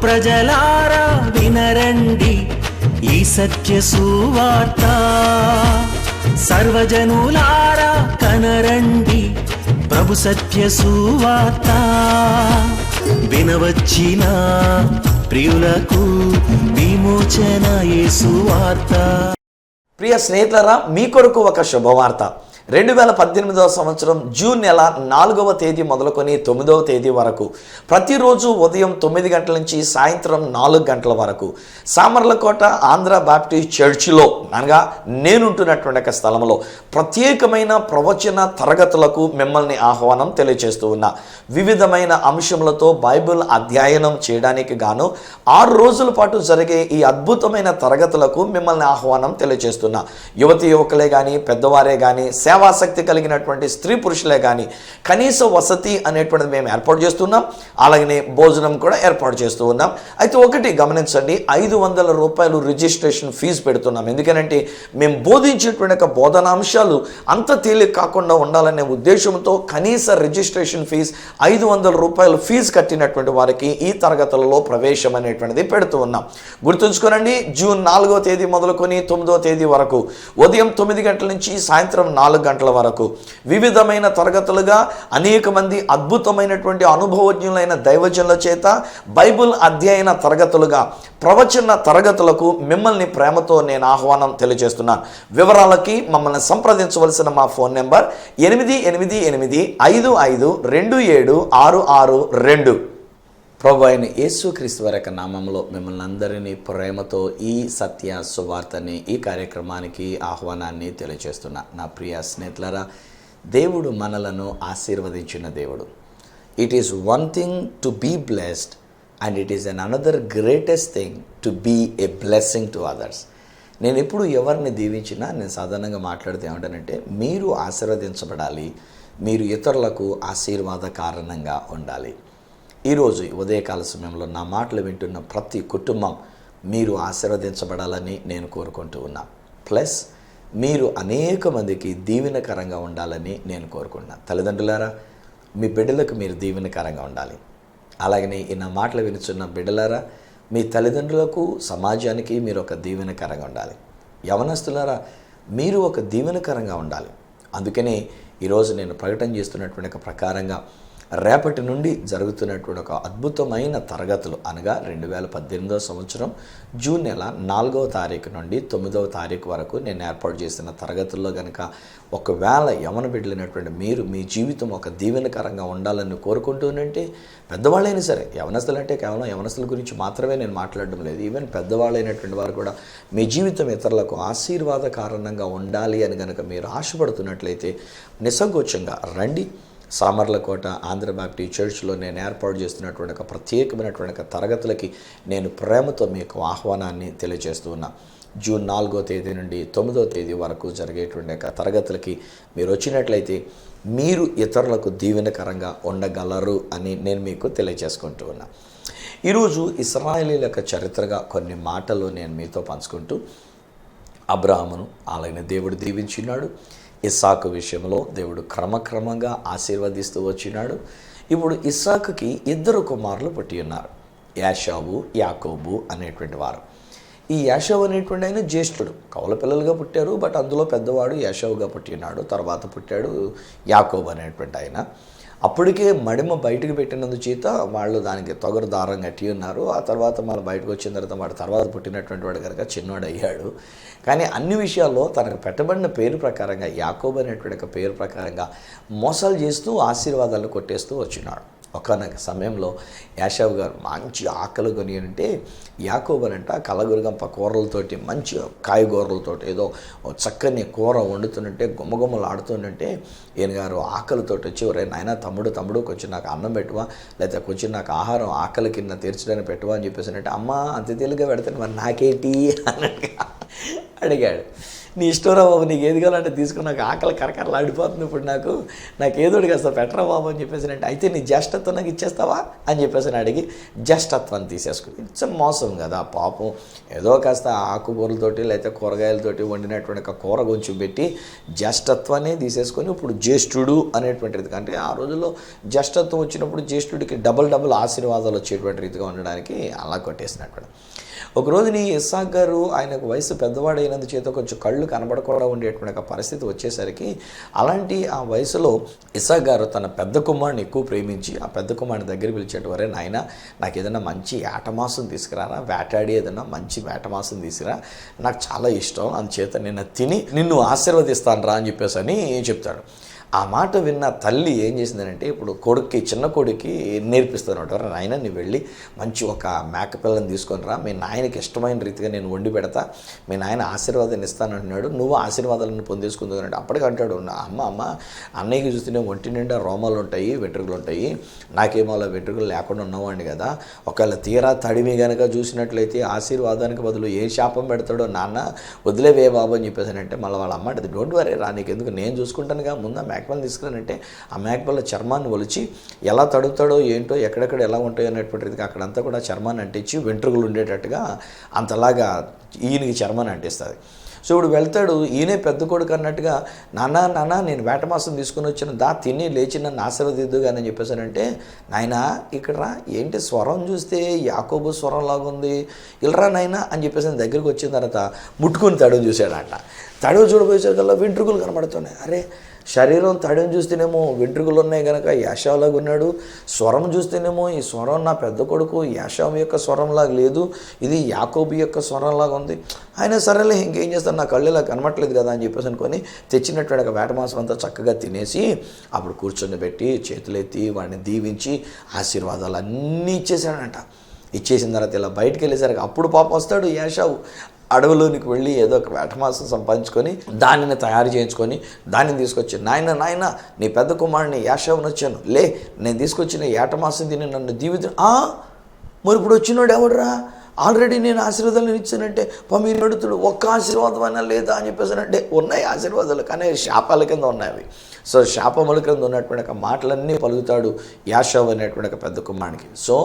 ప్రజలారా వినరండి ఈ సత్య సువార్త, సర్వజనులారా కనరండి ప్రభు సత్య సువార్త. వినవచ్చిన ప్రియులకు విమోచన యేసు వార్త. ప్రియ స్నేహితులారా, మీ కొరకు ఒక శుభవార్త. 2018వ సంవత్సరం జూన్ నెల 4వ తేదీ మొదలుకొని 9వ తేదీ వరకు ప్రతిరోజు ఉదయం 9 గంటల నుంచి సాయంత్రం 4 గంటల వరకు సామర్లకోట ఆంధ్ర బాప్టిస్ట్ చర్చిలో అనగా నేనుంటున్నటువంటి ఒక స్థలంలో ప్రత్యేకమైన ప్రవచన తరగతులకు మిమ్మల్ని ఆహ్వానం తెలియజేస్తూ ఉన్నా. వివిధమైన అంశములతో బైబిల్ అధ్యయనం చేయడానికి గాను 6 రోజుల పాటు జరిగే ఈ అద్భుతమైన తరగతులకు మిమ్మల్ని ఆహ్వానం తెలియజేస్తున్నా. యువతి యువకులే కానీ, పెద్దవారే కానీ, సేవాశక్తి కలిగినటువంటి స్త్రీ పురుషులే కానీ కనీస వసతి అనేటువంటిది మేము ఏర్పాటు చేస్తున్నాం. అలాగనే భోజనం కూడా ఏర్పాటు చేస్తూ ఉన్నాం. అయితే ఒకటి గమనించండి, 500 రూపాయలు రిజిస్ట్రేషన్ ఫీజు పెడుతున్నాం. ఎందుకంటే మేము బోధించేటువంటి ఒక బోధనాంశాలు అంత తేలిక కాకుండా ఉండాలనే ఉద్దేశంతో కనీస రిజిస్ట్రేషన్ ఫీజు 500 రూపాయలు ఫీజు కట్టినటువంటి వారికి ఈ తరగతులలో ప్రవేశం అనేటువంటిది పెడుతూ ఉన్నాం. గుర్తుంచుకోనండి, జూన్ 4వ తేదీ మొదలుకొని 9వ తేదీ వరకు ఉదయం 9 గంటల నుంచి సాయంత్రం 4 గంటల వరకు వివిధమైన తరగతులుగా అనేక మంది అద్భుతమైనటువంటి అనుభవజ్ఞులైన దైవజనుల చేత బైబిల్ అధ్యయన తరగతులుగా ప్రవచన తరగతులకు మిమ్మల్ని ప్రేమతో నేను ఆహ్వానం తెలియజేస్తున్నాను. వివరాలకి మమ్మల్ని సంప్రదించవలసిన మా ఫోన్ నెంబర్ 888855276662. ప్రభు అయిన యేసుక్రీస్తు వారి యొక్క నామంలో మిమ్మల్ని అందరినీ ప్రేమతో ఈ సత్య సువార్తని ఈ కార్యక్రమానికి ఆహ్వానాన్ని తెలియజేస్తున్నా. నా ప్రియ స్నేహితులారా, దేవుడు మనలను ఆశీర్వదించిన దేవుడు. It is one thing to be blessed and it is another greatest thing to be a blessing to others. నేను ఎప్పుడు ఎవరిని దీవించినా నేను సాధారణంగా మాట్లాడితే ఏమంటానంటే, మీరు ఆశీర్వదించబడాలి, మీరు ఇతరులకు ఆశీర్వాద కారణంగా ఉండాలి. ఈరోజు ఉదయకాల సమయంలో నా మాటలు వింటున్న ప్రతి కుటుంబం మీరు ఆశీర్వదించబడాలని నేను కోరుకుంటూ ఉన్నా. ప్లస్ మీరు అనేక మందికి దీవెనకరంగా ఉండాలని నేను కోరుకుంటున్నా. తల్లిదండ్రులారా, మీ బిడ్డలకు మీరు దీవెనకరంగా ఉండాలి. అలాగనే ఈ నా మాటలు వినుచున్న బిడ్డలారా, మీ తల్లిదండ్రులకు సమాజానికి మీరు ఒక దీవెనకరంగా ఉండాలి. యవనస్తులారా, మీరు ఒక దీవెనకరంగా ఉండాలి. అందుకనే ఈరోజు నేను ప్రకటన చేస్తున్నటువంటి ఒక ప్రకారంగా రేపటి నుండి జరుగుతున్నటువంటి ఒక అద్భుతమైన తరగతులు అనగా 2018వ సంవత్సరం జూన్ నెల 4వ తారీఖు నుండి 9వ తారీఖు వరకు నేను ఏర్పాటు చేసిన తరగతుల్లో కనుక ఒకవేళ యవన బిడ్డలైనటువంటి మీరు మీ జీవితం ఒక దీవెనకరంగా ఉండాలని కోరుకుంటూనంటే, పెద్దవాళ్ళైనా సరే, యవనస్తులు అంటే కేవలం యవనస్తుల గురించి మాత్రమే నేను మాట్లాడడం లేదు, ఈవెన్ పెద్దవాళ్ళైనటువంటి వారు కూడా మీ జీవితం ఇతరులకు ఆశీర్వాద కారణంగా ఉండాలి అని కనుక మీరు ఆశపడుతున్నట్లయితే నిస్సంకోచంగా రండి. సామర్లకోట ఆంధ్ర బాప్టిస్ట్ చర్చ్లో నేను ఏర్పాటు చేస్తున్నటువంటి ఒక ప్రత్యేకమైనటువంటి ఒక తరగతులకి నేను ప్రేమతో మీకు ఆహ్వానాన్ని తెలియజేస్తూ ఉన్నా. జూన్ 4వ తేదీ నుండి 9వ తేదీ వరకు జరిగేటువంటి ఒక తరగతులకి మీరు వచ్చినట్లయితే మీరు ఇతరులకు దీవెనకరంగా ఉండగలరు అని నేను మీకు తెలియజేసుకుంటూ ఉన్నా. ఈరోజు ఇశ్రాయేలీయుల యొక్క చరిత్రగా కొన్ని మాటలు నేను మీతో పంచుకుంటూ, అబ్రాహామును అలాగే దేవుడు దీవించినాడు. ఇస్సాకు విషయంలో దేవుడు క్రమక్రమంగా ఆశీర్వదిస్తూ వచ్చినాడు. ఇప్పుడు ఇస్సాకుకి 2 కుమారులు పుట్టి ఉన్నారు, యాషావు, యాకోబు అనేటువంటి వారు. ఈ యాషావు అనేటువంటి ఆయన జ్యేష్ఠుడు, కౌల పిల్లలుగా పుట్టారు. బట్ అందులో పెద్దవాడు యాషావుగా పుట్టి ఉన్నాడు. తర్వాత పుట్టాడు యాకోబు అనేటువంటి ఆయన. అప్పటికే మడిమ బయటకు పెట్టినందు చేత వాళ్ళు దానికి తొగరు దారం కట్టి ఉన్నారు. ఆ తర్వాత మళ్ళీ బయటకు వచ్చిన తర్వాత వాడు తర్వాత పుట్టినటువంటి వాడు కనుక చిన్నవాడు అయ్యాడు. కానీ అన్ని విషయాల్లో తనకు పెట్టబడిన పేరు ప్రకారంగా, యాకోబు అనేటువంటి ఒక పేరు ప్రకారంగా మోసాలు చేస్తూ ఆశీర్వాదాలు కొట్టేస్తూ వచ్చినాడు. ఒకనొక సమయంలో యాషావు గారు మంచి ఆకలి కొని అంటే యాకోబు అనంట కలగురగంప కూరలతోటి, మంచి కాయగూరలతోటి ఏదో చక్కని కూర వండుతుంటే గుమ్మగుమ్మలు ఆడుతుంటే ఈయన గారు ఆకలితోటి వచ్చి, ఒరే నాయన తమ్ముడు కొంచెం నాకు అన్నం పెట్టువా, లేకపోతే కొంచెం నాకు ఆహారం ఆకలి కింద తీర్చడానికి పెట్టువా అని చెప్పేసి అంటే, అమ్మ అంత తేలిగ్గా పెడతాను మరి నాకేంటి అన్నట్టుగా అడిగాడు. నీ ఇష్టంరా బాబు, నీకు ఏది కావాలంటే తీసుకుని, నాకు ఆకలి కరకరలు ఆడిపోతుంది ఇప్పుడు, నాకు ఏదోటి కాస్త పెట్టరా బాబు అని చెప్పేసి అంటే, అయితే నీ జ్యేష్ఠత్వం నాకు ఇచ్చేస్తావా అని చెప్పేసి అడిగి జ్యేష్ఠత్వాన్ని తీసేసుకుని. ఇట్స్ మోసం కదా పాపం. ఏదో కాస్త ఆకుకూరలతోటి లేకపోతే కూరగాయలతోటి వండినటువంటి కూర కొంచెం పెట్టి జ్యేష్ఠత్వాన్ని తీసేసుకొని ఇప్పుడు జ్యేష్ఠుడు అనేటువంటిది, అంటే ఆ రోజుల్లో జ్యేష్ఠత్వం వచ్చినప్పుడు జ్యేష్ఠుడికి డబుల్ ఆశీర్వాదాలు వచ్చేటువంటి రీతిగా ఉండడానికి అలా కొట్టేసినట్టు. ఒకరోజు ఇస్సాకు గారు ఆయనకు వయసు పెద్దవాడైనందు చేత కొంచెం కళ్ళు కనబడకుండా ఉండేటువంటి పరిస్థితి వచ్చేసరికి, అలాంటి ఆ వయసులో ఇస్సాకు గారు తన పెద్ద కుమారుని ఎక్కువ ప్రేమించి ఆ పెద్ద కుమారుని దగ్గర పిలిచేట వరే, నాయన నాకు ఏదైనా మంచి ఏటమాసం తీసుకురారా, వేటాడి ఏదైనా మంచి వేటమాసం తీసుకురా, నాకు చాలా ఇష్టం, అందుచేత నేను తిని నిన్ను ఆశీర్వదిస్తాను రా అని చెప్పేసి అని చెప్తాడు. ఆ మాట విన్న తల్లి ఏం చేసిందంటే, ఇప్పుడు చిన్న కొడుక్కి నేర్పిస్తాను, నాయన నువ్వు వెళ్ళి మంచి ఒక మేకపిల్లని తీసుకొని రా, మీ నాయనకి ఇష్టమైన రీతిగా నేను వండి పెడతా, మీ నాయన ఆశీర్వాదాన్ని ఇస్తానంటున్నాడు, నువ్వు ఆశీర్వాదాలను పొందేసుకుందాం అంటే. అప్పటికి అంటాడు, అమ్మ అన్నయ్యకి చూస్తేనే ఒంటి నిండా రోమాలు ఉంటాయి, వెంట్రుకలు ఉంటాయి, నాకేమో అలా వెంట్రుకలు లేకుండా ఉన్నవాడిని కదా, ఒకవేళ తీరా తడిమి కనుక చూసినట్లయితే ఆశీర్వాదానికి బదులు ఏ శాపం పెడతాడో, నాన్న వదిలేవే బాబు అని చెప్పేసానంటే, మళ్ళీ వాళ్ళ అమ్మ అంటే, డోంట్ వరీ రా, నీకు ఎందుకు, నేను చూసుకుంటానుగా, ముందు మేకపిల్లని తీసుకురానంటే ఆ మేకపిల్ల చర్మాన్ని ఒలిచి ఎలా తడుగుతాడో ఏంటో, ఎక్కడెక్కడ ఎలా ఉంటాయో అనేటువంటిది అక్కడంతా కూడా చర్మాన్ని అంటించి వెంట్రుకలు ఉండేటట్టుగా అంతలాగా ఈయనకి చర్మాన్ని అంటిస్తుంది. సో ఇప్పుడు వెళ్తాడు, ఈయనే పెద్ద కొడుకు అన్నట్టుగా, నాన్న నేను వేటమాసం తీసుకుని వచ్చాను, తిని లేచి నన్ను ఆశీర్వదిద్దుగాని అని చెప్పేసానంటే, నాయన ఇక్కడ రా, ఏంటి స్వరం చూస్తే యాకోబు స్వరం లాగుంది, ఇల్లరా నాయన అని చెప్పేసి దగ్గరికి వచ్చిన తర్వాత ముట్టుకుని తడువు చూశాడంట. తడువు చూడబోయేసరికల్లా వెంట్రుకలు కనబడుతున్నాయి. అరే, శరీరం తడిని చూస్తేనేమో వెంట్రుకలు ఉన్నాయి కనుక యాషావులాగా ఉన్నాడు, స్వరం చూస్తేనేమో ఈ స్వరం నా పెద్ద కొడుకు యాషావు యొక్క స్వరంలాగా లేదు, ఇది యాకోబు యొక్క స్వరంలాగా ఉంది. ఆయన సరేలే ఇంకేం చేస్తాను, నా కళ్ళు ఇలా కనబట్టలేదు కదా అని చెప్పేసి అనుకొని తెచ్చినటువంటి వేటమాంసం అంతా చక్కగా తినేసి అప్పుడు కూర్చొని పెట్టి చేతులెత్తి వాడిని దీవించి ఆశీర్వాదాలు అన్నీ ఇచ్చేసాడంట. ఇచ్చేసిన తర్వాత ఇలా బయటికి వెళ్ళేసరికి అప్పుడు పాపం వస్తాడు యాషావు, అడవిలోనికి వెళ్ళి ఏదో ఒక వేటమాసం సంపాదించుకొని దానిని తయారు చేయించుకొని దానిని తీసుకొచ్చి, నాయన నీ పెద్ద కుమారుని యాషావుని వచ్చాను, నేను తీసుకొచ్చిన ఏటమాసం తిని నన్ను మరి ఇప్పుడు వచ్చినాడు ఎవడరా, ఆల్రెడీ నేను ఆశీర్వాదాలు ఇచ్చానంటే మీరు అడుగుతాడు, ఒక్క ఆశీర్వాదం అయినా లేదా అని చెప్పేసానంటే, ఉన్నాయి ఆశీర్వాదాలు కానీ శాపాల కింద ఉన్నాయి అవి. సో శాపముల కింద ఉన్నటువంటి మాటలన్నీ పలుకుతాడు యాషావు అనేటువంటి పెద్ద కుమారునికి. సో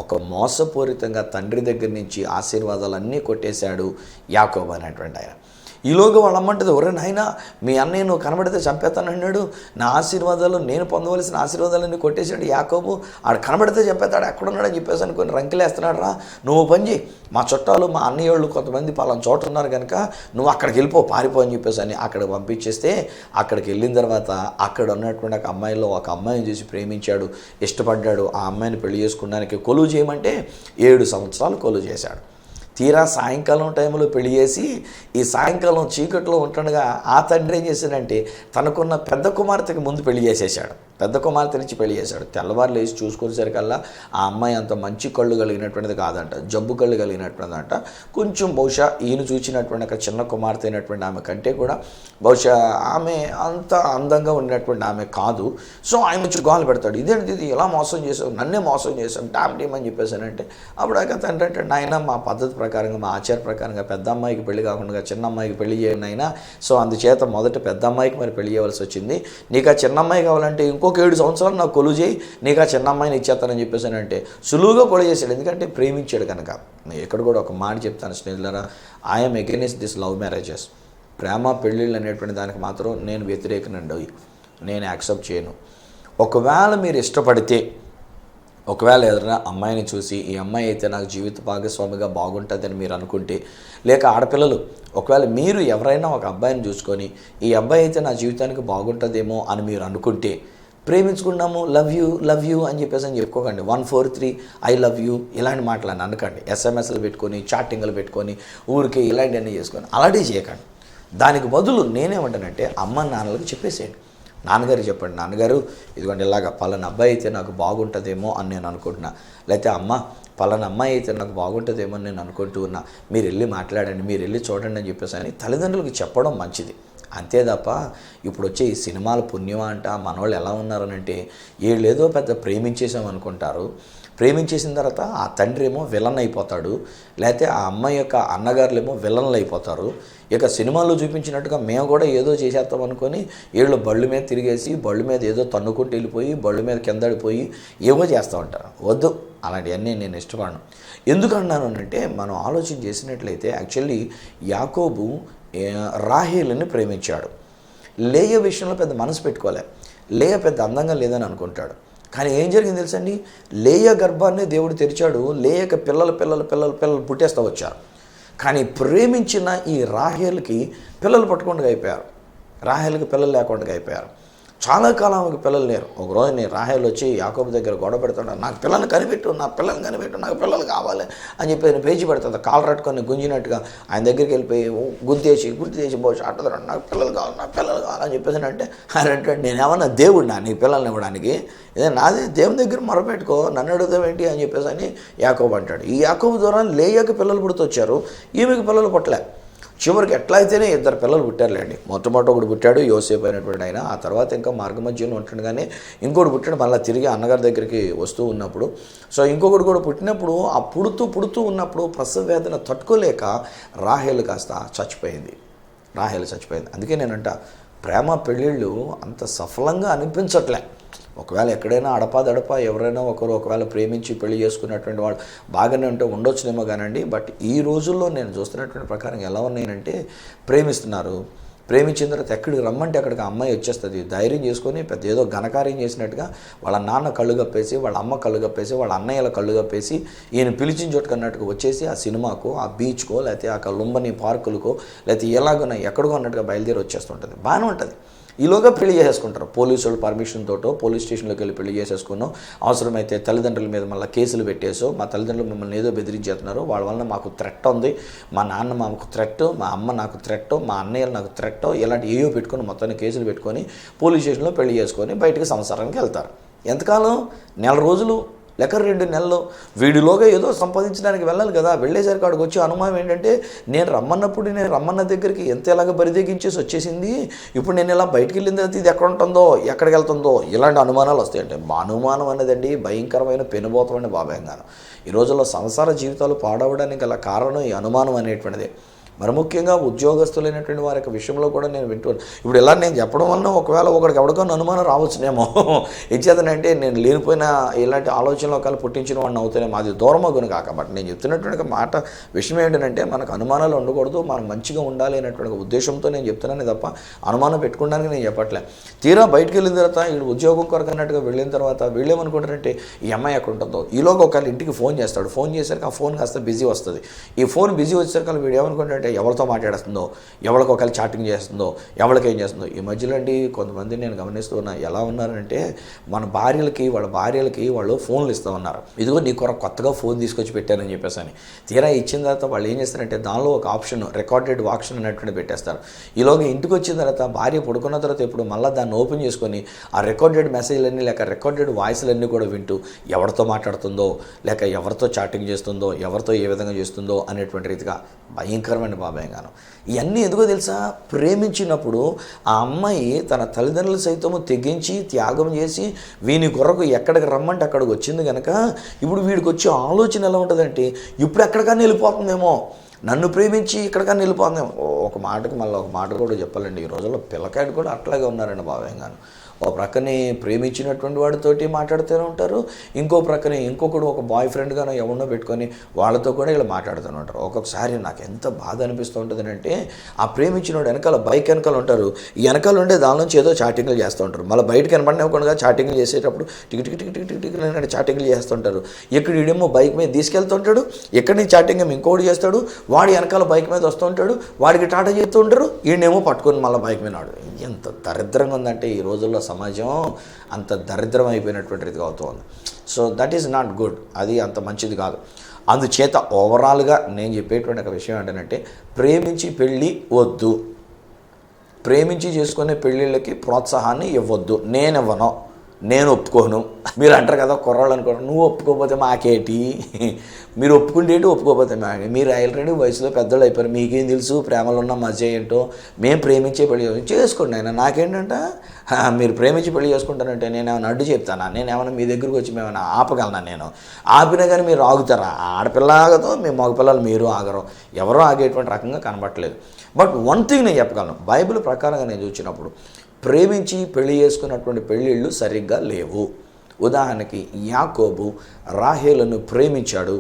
ఒక మోసపూరితంగా తండ్రి దగ్గర నుంచి ఆశీర్వాదాలన్నీ కొట్టేశాడు యాకోబు అనేటువంటి ఆయన. ఈలోగా వాళ్ళ అమ్మంటది, ఒరే నాయనా మీ అన్నయ్య నువ్వు కనబడితే చంపేస్తానన్నాడు, నా ఆశీర్వాదాలు నేను పొందవలసిన ఆశీర్వాదాలన్నీ కొట్టేశాడు యాకోబు, ఆడు కనబడితే చంపేస్తాడు, ఎక్కడున్నాడని చెప్పేసి అనుకుని రంకెలేస్తున్నాడు రా, నువ్వు పని చేయి, మా చుట్టాలు మా అన్నయ్య వాళ్ళు కొంతమంది పలానా చోట ఉన్నారు కనుక నువ్వు అక్కడికి వెళ్ళిపో, పారిపో అని చెప్పేసి అని అక్కడికి పంపించేస్తే, అక్కడికి వెళ్ళిన తర్వాత అక్కడ ఉన్నటువంటి ఒక అమ్మాయిలో ఒక అమ్మాయిని చూసి ప్రేమించాడు, ఇష్టపడ్డాడు. ఆ అమ్మాయిని పెళ్లి చేసుకోవడానికి కొలువు చేయమంటే 7 సంవత్సరాలు కొలువు చేశాడు. తీరా సాయంకాలం టైంలో పెళ్లి చేసి ఈ సాయంకాలం చీకట్లో ఉంటుండగా ఆ తండ్రి ఏం చేశాడంటే తనకున్న పెద్ద కుమార్తెకి ముందు పెళ్లి చేసేసాడు, పెద్ద కుమార్తె నుంచి పెళ్లి చేశాడు. తెల్లవారు లేచి చూసుకునేసరికల్లా ఆ అమ్మాయి అంత మంచి కళ్ళు కలిగినటువంటిది కాదంట, జబ్బు కళ్ళు కలిగినటువంటిది అంట. కొంచెం బహుశా ఈయన చూసినటువంటి ఒక చిన్న కుమార్తె అయినటువంటి ఆమె కంటే కూడా బహుశా ఆమె అంత అందంగా ఉన్నటువంటి ఆమె కాదు. సో ఆయన వచ్చి గోల పెడతాడు, ఇదేంటి ఇది ఎలా మోసం చేసావు, నన్నే మోసం చేసావు టామ్ టీమ్ అని చెప్పేసానంటే, అప్పుడు ఆ తండ్రి అంటే, నాయన మా పద్ధతి ప్రకారంగా మా ఆచార ప్రకారంగా పెద్ద అమ్మాయికి పెళ్లి కాకుండా చిన్న అమ్మాయికి పెళ్లి చేయండి అయినా, సో అందుచేత మొదట పెద్ద అమ్మాయికి మరి పెళ్లి చేయవలసి వచ్చింది, నీకు ఆ చిన్న అమ్మాయి కావాలంటే ఇంకొక 7 సంవత్సరాలు నాకు కొలువు చేయి, నీకు ఆ చిన్న అమ్మాయిని ఇచ్చేస్తానని చెప్పేసానంటే సులువుగా కొలు చేశాడు, ఎందుకంటే ప్రేమించాడు కనుక. ఇక్కడ కూడా ఒక మాట చెప్తాను స్నేహితులారా, I'm against this love marriages. ప్రేమ పెళ్ళిళ్ళు అనేటువంటి దానికి మాత్రం నేను వ్యతిరేకనండి, నేను యాక్సెప్ట్ చేయను. ఒకవేళ మీరు ఇష్టపడితే, ఒకవేళ ఏదైనా అమ్మాయిని చూసి ఈ అమ్మాయి అయితే నాకు జీవిత భాగస్వామిగా బాగుంటుందని మీరు అనుకుంటే, లేక ఆడపిల్లలు ఒకవేళ మీరు ఎవరైనా ఒక అబ్బాయిని చూసుకొని ఈ అబ్బాయి అయితే నా జీవితానికి బాగుంటుందేమో అని మీరు అనుకుంటే, ప్రేమించుకున్నాము లవ్ యూ అని చెప్పేసి అని చెప్పుకోకండి. 143 ఐ లవ్ యూ ఇలాంటి మాటలు అని అనకండి. ఎస్ఎంఎస్లు పెట్టుకొని చాటింగ్లు పెట్టుకొని ఊరికే ఇలాంటివన్నీ చేసుకొని అలాంటివి చేయకండి. దానికి బదులు నేనేమంటానంటే అమ్మ నాన్నలకు చెప్పేసేయండి. నాన్నగారికి చెప్పండి, నాన్నగారు ఇదిగోండి ఇలాగ పలానా అబ్బాయి అయితే నాకు బాగుంటుందేమో అని నేను అనుకుంటున్నా, లేకపోతే అమ్మ పలానా అమ్మాయి అయితే నాకు బాగుంటుందేమో అని నేను అనుకుంటూ ఉన్నా, మీరు వెళ్ళి మాట్లాడండి, మీరు వెళ్ళి చూడండి అని చెప్పేసి అని తల్లిదండ్రులకు చెప్పడం మంచిది. అంతే తప్ప ఇప్పుడు వచ్చే ఈ సినిమాల పుణ్యం అంట మనవాళ్ళు ఎలా ఉన్నారనంటే, వీళ్ళేదో పెద్ద ప్రేమించేసాం అనుకుంటారు. ప్రేమించేసిన తర్వాత ఆ తండ్రి ఏమో విలన్ అయిపోతాడు, లేకపోతే ఆ అమ్మాయి యొక్క అన్నగారులేమో విలన్లు అయిపోతారు. ఇక సినిమాల్లో చూపించినట్టుగా మేము కూడా ఏదో చేసేస్తాం అనుకొని వీళ్ళు బళ్ళు మీద తిరిగేసి బళ్ళు మీద ఏదో తన్నుకుంటూ వెళ్ళిపోయి బళ్ళు మీద కిందడిపోయి ఏమో చేస్తూ ఉంటారు. వద్దు, అలాంటివన్నీ నేను ఇష్టపడను. ఎందుకన్నాను అంటే, మనం ఆలోచన చేసినట్లయితే యాక్చువల్లీ యాకోబు రాహేలుని ప్రేమించాడు. లేయ విషయంలో పెద్ద మనసు పెట్టుకోలే. లేయ పెద్ద అందంగా లేదని అనుకుంటాడు. కానీ ఏం జరిగింది తెలుసండి, లేయ గర్భాన్ని దేవుడు తెరిచాడు. లేయక పిల్లలు పుట్టేస్తూ వచ్చారు. కానీ ప్రేమించిన ఈ రాహేలుకి పిల్లలు పట్టుకుండా అయిపోయారు. రాహేలుకి పిల్లలు లేకుండా అయిపోయారు. చాలా కాలం ఆమెకు పిల్లలు లేరు. ఒకరోజు నేను రాహేలు వచ్చి యాకోబు దగ్గర గొడవ పెడుతున్నాడు, నాకు పిల్లల్ని కనిపెట్టు, నాకు పిల్లలు కావాలి అని చెప్పి నేను పేచి పెడుతుంది. కాలు రట్టుకొని గుంజినట్టుగా ఆయన దగ్గరికి వెళ్ళిపోయి గుర్తు పోసి అట్టదరండి, నాకు పిల్లలు కావాలని చెప్పేసి అంటే ఆయన అంటే నేనేమన్నా దేవుడినా నీకు పిల్లల్ని ఇవ్వడానికి? ఇదే నాదే, దేవుని దగ్గర మొరపెట్టుకో, నన్ను అడుగుతావేంటి అని చెప్పేసి అని యాకోబు అంటాడు. ఈ యాకోబు ద్వారా లేయకి పిల్లలు పుడుతొచ్చారు, ఈమెకి పిల్లలు పుట్టలే. చివరికి ఎట్లా అయితేనే 2 పిల్లలు పుట్టారులేండి. మొట్టమొదటి ఒకడు పుట్టాడు, యోసేపు అయినటువంటి ఆయన. ఆ తర్వాత ఇంకా మార్గమధ్యంలో ఉంటుండగానే ఇంకోటి పుట్టాడు. మళ్ళీ తిరిగి అన్నగారి దగ్గరికి వస్తూ ఉన్నప్పుడు ఇంకొకటి కూడా పుట్టినప్పుడు ఆ పుడుతూ ఉన్నప్పుడు ప్రసవ వేదన తట్టుకోలేక రాహేలు కాస్త చచ్చిపోయింది. అందుకే నేనంట, ప్రేమ పెళ్ళిళ్ళు అంత సఫలంగా అనిపించట్లే. ఒకవేళ ఎక్కడైనా అడపాదడపా ఎవరైనా ఒకవేళ ప్రేమించి పెళ్లి చేసుకున్నటువంటి వాళ్ళు బాగానే ఉంటే ఉండొచ్చునేమో కానండి. బట్ ఈ రోజుల్లో నేను చూస్తున్నటువంటి ప్రకారం ఎలా ఉన్నాయంటే, ప్రేమించిన తర్వాత ఎక్కడికి రమ్మంటే అక్కడికి ఆ అమ్మాయి వచ్చేస్తుంది. ధైర్యం చేసుకొని పెద్ద ఏదో ఘనకార్యం చేసినట్టుగా వాళ్ళ నాన్న కళ్ళు కప్పేసి, వాళ్ళ అమ్మ కళ్ళు కప్పేసి, వాళ్ళ అన్నయ్యల కళ్ళు కప్పేసి ఈయన పిలిచిన చోటుకన్నట్టుగా వచ్చేసి ఆ సినిమాకో, ఆ బీచ్కో, లేకపోతే ఆ లుంబని పార్కులకో, లేకపోతే ఎలాగో ఎక్కడికో అన్నట్టుగా బయలుదేరి వచ్చేస్తుంటుంది. బాగానే ఉంటుంది. ఈలోగా పెళ్లి చేసేసుకుంటారు. పోలీసు వాళ్ళు పర్మిషన్ తోటో పోలీస్ స్టేషన్లోకి వెళ్ళి పెళ్లి చేసేసుకున్నాం. అవసరమైతే తల్లిదండ్రుల మీద మళ్ళీ కేసులు పెట్టేసో, మా తల్లిదండ్రులు మిమ్మల్ని ఏదో బెదిరించేస్తున్నారు, వాళ్ళ వల్ల మాకు థ్రెట్ ఉంది, మా నాన్న మాకు థ్రెట్, మా అమ్మ నాకు థ్రెట్, మా అన్నయ్యలు నాకు థ్రెట్, ఇలాంటి ఏవో పెట్టుకొని మొత్తాన్ని కేసులు పెట్టుకొని పోలీస్ స్టేషన్లో పెళ్లి చేసుకొని బయటికి సంసారానికి వెళ్తారు. ఎంతకాలం? 1 రోజులు లేక 2 నెలలు. వీడిలోగా ఏదో సంపాదించడానికి వెళ్ళాలి కదా. వెళ్ళేసరికి అక్కడికి వచ్చే అనుమానం ఏంటంటే, నేను రమ్మన్న దగ్గరికి ఎంత ఎలాగ బరిదెగించేసి వచ్చేసింది, ఇప్పుడు నేను ఇలా బయటికి వెళ్ళిన తర్వాత ఇది ఎక్కడ ఉంటుందో, ఎక్కడికి వెళ్తుందో, ఇలాంటి అనుమానాలు వస్తాయంటే. అనుమానం అనేదండి భయంకరమైన పెనుబోతమైన బాభయంగాను. ఈ రోజుల్లో సంసార జీవితాలు పాడవడానికి గల కారణం ఈ అనుమానం అనేటువంటిదే. మరి ముఖ్యంగా ఉద్యోగస్తులైనటువంటి వారి యొక్క విషయంలో కూడా నేను వింటున్నాను. ఇప్పుడు ఇలా నేను చెప్పడం వలన ఒకవేళ ఒకడికి ఎవరికైనా అనుమానం రావచ్చునేమో. ఇచ్చేతనంటే నేను లేనిపోయిన ఇలాంటి ఆలోచనలు ఒకవేళ పుట్టించిన వాడిని అవుతానేమో, అది దూరమగును కాక. బట్ నేను చెప్తున్నటువంటి మాట విషయం ఏంటంటే, మనకు అనుమానాలు ఉండకూడదు, మనం మంచిగా ఉండాలి అనేటువంటి ఉద్దేశంతో నేను చెప్తున్నాను తప్ప అనుమానం పెట్టుకోవడానికి నేను చెప్పట్లే. తీరా బయటకు వెళ్ళిన తర్వాత వీళ్ళు ఉద్యోగం కొరకు అన్నట్టుగా వెళ్ళిన తర్వాత వీళ్ళేమనుకుంటారంటే, ఈ అమ్మాయి ఎక్కడ ఉంటుందో. ఈలోగా ఒకవేళ ఇంటికి ఫోన్ చేస్తాడు. ఫోన్ చేసరికి ఆ ఫోన్ కాస్త బిజీ వస్తుంది. ఈ ఫోన్ బిజీ వచ్చేసరికి వీడు ఏమనుకుంటాడంటే, ఎవరితో మాట్లాడుతుందో, ఎవరికి ఒకవేళ చాటింగ్ చేస్తుందో, ఎవరికి ఏం చేస్తుందో. ఈ మధ్యలో అండి కొంతమంది నేను గమనిస్తూ ఉన్నా, ఎలా ఉన్నారంటే, మన వాళ్ళ భార్యలకి వాళ్ళు ఫోన్లు ఇస్తూ ఉన్నారు. ఇదిగో నీ కొత్తగా ఫోన్ తీసుకొచ్చి పెట్టారని చెప్పేసి అని. తీరా ఇచ్చిన తర్వాత వాళ్ళు ఏం చేస్తారంటే, దానిలో ఒక ఆప్షన్ రికార్డెడ్ ఆప్షన్ అనేటువంటి పెట్టేస్తారు. ఈలోగా ఇంటికి వచ్చిన తర్వాత భార్య పడుకున్న తర్వాత ఇప్పుడు మళ్ళీ దాన్ని ఓపెన్ చేసుకొని ఆ రికార్డెడ్ మెసేజ్లన్నీ లేక రికార్డెడ్ వాయిస్లన్నీ కూడా వింటూ ఎవరితో మాట్లాడుతుందో, లేక ఎవరితో చాటింగ్ చేస్తుందో, ఎవరితో ఏ విధంగా చేస్తుందో అనేటువంటి రీతిగా భయంకరమైన బాబాయ్గాను. ఇవన్నీ ఎందుకో తెలుసా? ప్రేమించినప్పుడు ఆ అమ్మాయి తన తల్లిదండ్రులు సైతము తెగించి త్యాగం చేసి వీని కొరకు ఎక్కడికి రమ్మంటే అక్కడికి వచ్చింది కనుక ఇప్పుడు వీడికి వచ్చే ఆలోచన ఎలా ఉంటుందంటే, ఇప్పుడు ఎక్కడికన్నా వెళ్ళిపోతుందేమో, నన్ను ప్రేమించి ఇక్కడికన్నా వెళ్ళిపోతుందేమో. ఒక మాటకి మళ్ళీ ఒక మాట కూడా చెప్పాలండి, ఈ రోజుల్లో పిల్లకాయలు కూడా అట్లాగే ఉన్నారండి బాబాయ్గాను. ఓ ప్రక్కనే ప్రేమించినటువంటి వాడితోటి మాట్లాడుతూనే ఉంటారు, ఇంకో ప్రక్కనే ఇంకొకడు ఒక బాయ్ ఫ్రెండ్గానో ఎవరినో పెట్టుకొని వాళ్ళతో కూడా ఇలా మాట్లాడుతూనే ఉంటారు. ఒక్కొక్కసారి నాకు ఎంత బాధ అనిపిస్తూ ఉంటుంది అంటే, ఆ ప్రేమించినోడు వెనకాల బైక్ వెనకాల ఉంటారు, ఈ వెనకాల ఉండే దాని నుంచి ఏదో చాటింగ్లు చేస్తూ ఉంటారు. మళ్ళీ బయటకు కనపడినకుండా చాటింగ్లు చేసేటప్పుడు tick tick tick tick tick tick అని చాటింగ్లు చేస్తుంటారు. ఇక్కడ ఈడేమో బైక్ మీద తీసుకెళ్తుంటాడు, ఎక్కడి నుంచి చాటింగ్ ఏమో ఇంకోటి చేస్తాడు, వాడి వెనకాల బైక్ మీద వస్తూ ఉంటాడు, వాడికి టాటా చేస్తూ ఉంటారు, ఈయనేమో పట్టుకొని మళ్ళీ బైక్ మీద నాడు. ఎంత దరిద్రంగా ఉందంటే ఈ రోజుల్లో సమాజం అంత దరిద్రం అయిపోయినటువంటి రీతిగా అవుతుంది. So that is not good. అది అంత మంచిది కాదు. అందుచేత ఓవరాల్గా నేను చెప్పేటువంటి ఒక విషయం ఏంటంటే, ప్రేమించి పెళ్ళి వద్దు, ప్రేమించి చేసుకునే పెళ్ళిళ్ళకి ప్రోత్సాహాన్ని ఇవ్వద్దు. నేను ఒప్పుకోను. మీరు అంటారు కదా కుర్రాళ్ళు అనుకోండి, నువ్వు ఒప్పుకోకపోతే మాకేటి, మీరు ఒప్పుకుంటేటి ఒప్పుకోకపోతే మాకే, మీరు ఆల్రెడీ వయసులో పెద్దలు అయిపోయారు, మీకేం తెలుసు ప్రేమలో ఉన్న మధ్య ఏంటో, మేము ప్రేమించే పెళ్లి చేసుకోండి ఆయన, నాకేంటంట మీరు ప్రేమించి పెళ్లి చేసుకుంటానంటే నేను ఏమైనా అడ్డు చెప్తానా, నేను ఏమైనా మీ దగ్గరికి వచ్చి మేమైనా ఆపగలనా, నేను ఆపినా కానీ మీరు ఆగుతారా, ఆడపిల్ల ఆగదు, మీ మగపిల్లలు మీరు ఆగరు, ఎవరో ఆగేటువంటి రకంగా కనబట్టలేదు. బట్ వన్ థింగ్ నేను చెప్పగలను, బైబిల్ ప్రకారంగా నేను చూసినప్పుడు ప్రేమించి పెళ్లి చేసుకున్నటువంటి పెళ్ళిళ్ళు సరిగ్గా లేవు. ఉదాహరణకి యాకోబు రాహేలును ప్రేమించాడు,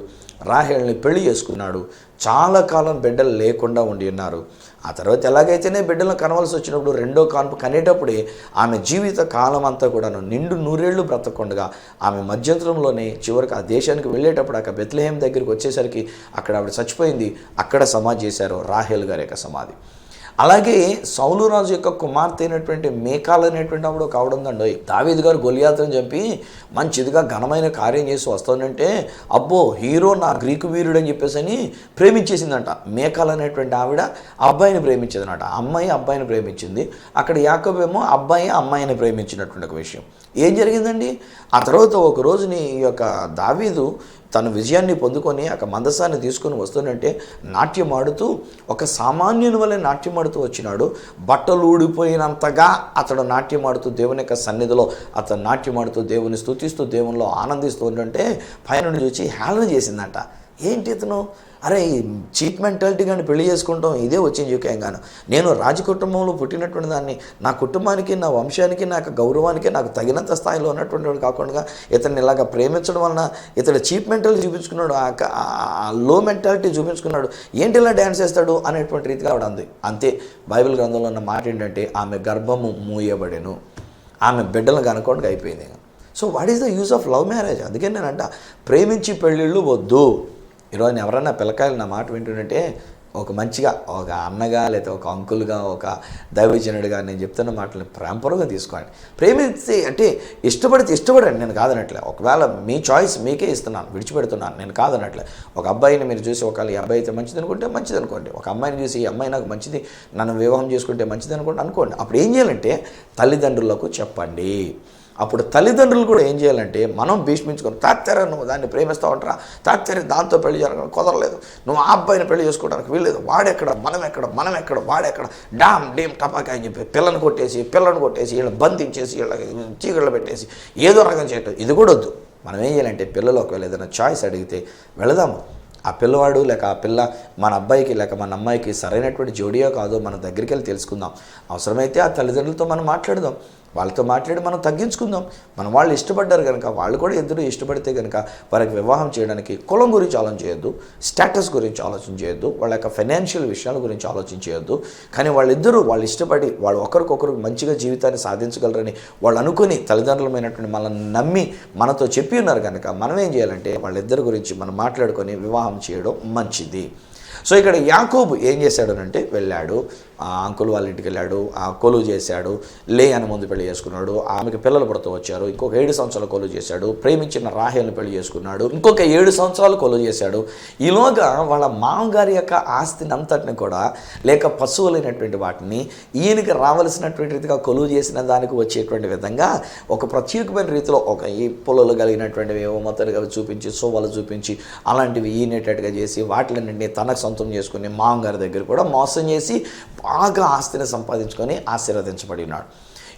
రాహేలుని పెళ్లి చేసుకున్నాడు, చాలా కాలం బిడ్డలు లేకుండా ఉండి ఉన్నారు. ఆ తర్వాత ఎలాగైతేనే బిడ్డలను కనవలసి వచ్చినప్పుడు రెండో కాన్పు కనేటప్పుడే ఆమె జీవిత కాలం అంతా కూడాను నిండు నూరేళ్లు బ్రతకుండగా ఆమె మధ్యంతరంలోనే చివరికి ఆ దేశానికి వెళ్ళేటప్పుడు అక్కడ బెత్లెహేం దగ్గరికి వచ్చేసరికి అక్కడ ఆవిడ చచ్చిపోయింది. అక్కడ సమాధి చేశారు, రాహేల్ గారి యొక్క సమాధి. అలాగే సౌలు రాజు యొక్క కుమార్తె అయినటువంటి మేకాల్ అనేటువంటి ఆవిడ ఒక ఆవిడ ఉందండి. దావీదు గారు గొలియాతుని చంపి మంచిదిగా ఘనమైన కార్యం చేసి వస్తుందంటే అబ్బో హీరో నా గ్రీకు వీరుడు అని చెప్పేసి అని ప్రేమించేసిందంట. మేకాల్ అనేటువంటి ఆవిడ అబ్బాయిని ప్రేమించిందనమాట. అమ్మాయి అబ్బాయిని ప్రేమించింది. అక్కడ యాకోబేమో అబ్బాయి అమ్మాయిని ప్రేమించినటువంటి ఒక విషయం. ఏం జరిగిందండి? ఆ తర్వాత ఒక రోజుని ఈ యొక్క దావీదు తన విజయాన్ని పొందుకొని ఆ మందసాన్ని తీసుకొని వస్తుందంటే నాట్యమాడుతూ ఒక సామాన్యుని వలె నాట్యమాడుతూ వచ్చినాడు. బట్టలు ఊడిపోయినంతగా అతడు నాట్యమాడుతూ దేవుని యొక్క సన్నిధిలో అతను నాట్యమాడుతూ దేవుని స్తుతిస్తూ దేవునిలో ఆనందిస్తూ ఉంటుంటే పైన చూసి హేళన చేసిందంట. ఏంటి ఇతను, అరే ఈ చీప్ మెంటాలిటీ కానీ పెళ్లి చేసుకుంటాం ఇదే వచ్చింది యుకేంగాను, నేను రాజకుటుంబంలో పుట్టినటువంటి దాన్ని, నా కుటుంబానికి నా వంశానికి నాకు గౌరవానికి నాకు తగినంత స్థాయిలో ఉన్నటువంటి వాడు కాకుండా ఇతన్ని ఇలాగ ప్రేమించడం వలన ఇతడు చీప్ మెంటాలిటీ చూపించుకున్నాడు, లో మెంటాలిటీ చూపించుకున్నాడు, ఏంటి ఇలా డ్యాన్స్ చేస్తాడు అనేటువంటి రీతిగా ఆవిడ అంది. అంతే బైబిల్ గ్రంథంలో ఉన్న మాట ఏంటంటే ఆమె గర్భము మూయబడెను, ఆమె బిడ్డలను కనుకోవడానికి అయిపోయింది. So what is the use of love marriage? అందుకే నేనంట ప్రేమించి పెళ్ళిళ్ళు వద్దు. ఈరోజు ఎవరన్నా పిల్లకాయలు నా మాట వింటుంటే ఒక మంచిగా ఒక అన్నగా లేదా ఒక అంకుల్గా ఒక దైవజనుడిగా నేను చెప్తున్న మాటలను ప్రేమపూర్వకంగా తీసుకోండి. ప్రేమిస్తే అంటే ఇష్టపడండి, నేను కాదనట్లే. ఒకవేళ మీ చాయిస్ మీకే ఇస్తున్నాను, విడిచిపెడుతున్నాను, నేను కాదనట్లే. ఒక అబ్బాయిని మీరు చూసి ఒకవేళ ఈ అబ్బాయి అయితే మంచిది అనుకుంటే మంచిది అనుకోండి, ఒక అమ్మాయిని చూసి ఈ అమ్మాయి నాకు మంచిది, నన్ను వివాహం చేసుకుంటే మంచిది అనుకోండి. అప్పుడు ఏం చేయాలంటే తల్లిదండ్రులకు చెప్పండి. అప్పుడు తల్లిదండ్రులు కూడా ఏం చేయాలంటే మనం భీష్మించుకొని తాత్యారా నువ్వు దాన్ని ప్రేమిస్తూ ఉంటారా, తాత్యారా దాంతో పెళ్లి చేయడం కుదరలేదు, నువ్వు ఆ అబ్బాయిని పెళ్లి చేసుకోవడానికి వీల్లేదు, వాడెక్కడ మనం ఎక్కడ వాడెక్కడ డామ్ డీమ్ టపాకా అని చెప్పి పిల్లను కొట్టేసి వీళ్ళని బంధించేసి వీళ్ళకి చీకళ్ళు పెట్టేసి ఏదో రకం చేయటం ఇది కూడా వద్దు. మనం ఏం చేయాలంటే పిల్లలు ఒకవేళ ఏదైనా చాయిస్ అడిగితే వెళదాము, ఆ పిల్లవాడు లేక ఆ పిల్ల మన అబ్బాయికి లేక మన అమ్మాయికి సరైనటువంటి జోడియో కాదో మన దగ్గరికి వెళ్ళి తెలుసుకుందాం. అవసరమైతే ఆ తల్లిదండ్రులతో మనం మాట్లాడదాం, వాళ్ళతో మాట్లాడి మనం తగ్గించుకుందాం. వాళ్ళు ఇష్టపడ్డారు కనుక వాళ్ళు కూడా ఇద్దరు ఇష్టపడితే కనుక వారికి వివాహం చేయడానికి కులం గురించి ఆలోచన చేయొద్దు, స్టేటస్ గురించి ఆలోచన చేయొద్దు, వాళ్ళ యొక్క ఫైనాన్షియల్ విషయాల గురించి ఆలోచన చేయొద్దు. కానీ వాళ్ళు ఇష్టపడి వాళ్ళు ఒకరికొకరు మంచిగా జీవితాన్ని సాధించగలరని వాళ్ళు అనుకుని తల్లిదండ్రులమైనటువంటి మనల్ని నమ్మి మనతో చెప్పి ఉన్నారు కనుక మనం ఏం చేయాలంటే వాళ్ళిద్దరి గురించి మనం మాట్లాడుకొని వివాహం చేయడం మంచిది. సో ఇక్కడ యాకోబు ఏం చేశాడు అంటే వెళ్ళాడు, ఆ అంకుల్ వాళ్ళ ఇంటికి వెళ్ళాడు, ఆ కొలువు చేశాడు, లేయాని ముందు పెళ్లి చేసుకున్నాడు, ఆమెకి పిల్లలు పుడుతూ వచ్చారు, ఇంకొక 7 సంవత్సరాలు కొలువు చేశాడు, ప్రేమించిన రాహేల్ని పెళ్లి చేసుకున్నాడు, ఇంకొక 7 సంవత్సరాలు కొలువు చేశాడు. ఈలోగా వాళ్ళ మామగారి యొక్క ఆస్తిని అంతటిని కూడా లేక పశువులైనటువంటి వాటిని ఈయనకి రావాల్సినటువంటి రీతిగా కొలువు చేసిన దానికి వచ్చేటువంటి విధంగా ఒక ప్రత్యేకమైన రీతిలో ఒక ఈ పొలాలు కలిగినటువంటివి ఏవో మొత్తాలుగా చూపించి సోవాలు చూపించి అలాంటివి ఈనేటట్టుగా చేసి వాటిలన్నింటినీ తనకు సొంతం చేసుకుని మామగారి దగ్గర కూడా మోసం చేసి బాగా ఆస్తిని సంపాదించుకొని ఆశీర్వదించబడి ఉన్నాడు.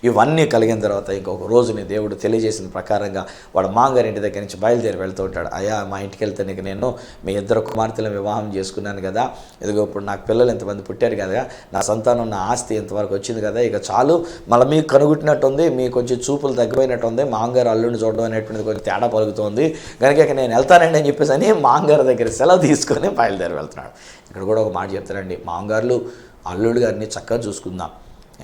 ఇవన్నీ కలిగిన తర్వాత ఇంకొక రోజుని దేవుడు తెలియజేసిన ప్రకారంగా వాడు మామగారి ఇంటి దగ్గర నుంచి బయలుదేరి వెళ్తూ ఉంటాడు. అయ్యా మా ఇంటికి వెళ్తే నీకు నేను మీ 2 కుమార్తెలను వివాహం చేసుకున్నాను కదా, ఇదిగో ఇప్పుడు నాకు పిల్లలు ఎంతమంది పుట్టారు కదా, నా సంతానం నా ఆస్తి ఎంతవరకు వచ్చింది కదా, ఇక చాలు, మళ్ళీ మీకు కనుగొట్టినట్టుంది, మీకు కొంచెం చూపులు తగ్గిపోయినట్టు ఉంది, మామగారు అల్లుడిని చూడడం అనేటువంటిది కొంచెం తేడా పలుకుతుంది కనుక ఇక నేను వెళ్తానండి అని చెప్పేసి అని మామగారి దగ్గర సెలవు తీసుకొని బయలుదేరి వెళ్తున్నాడు. ఇక్కడ కూడా ఒక మాట చెప్తానండి, మామగారులు అల్లుడు గారిని చక్కగా చూసుకుందాం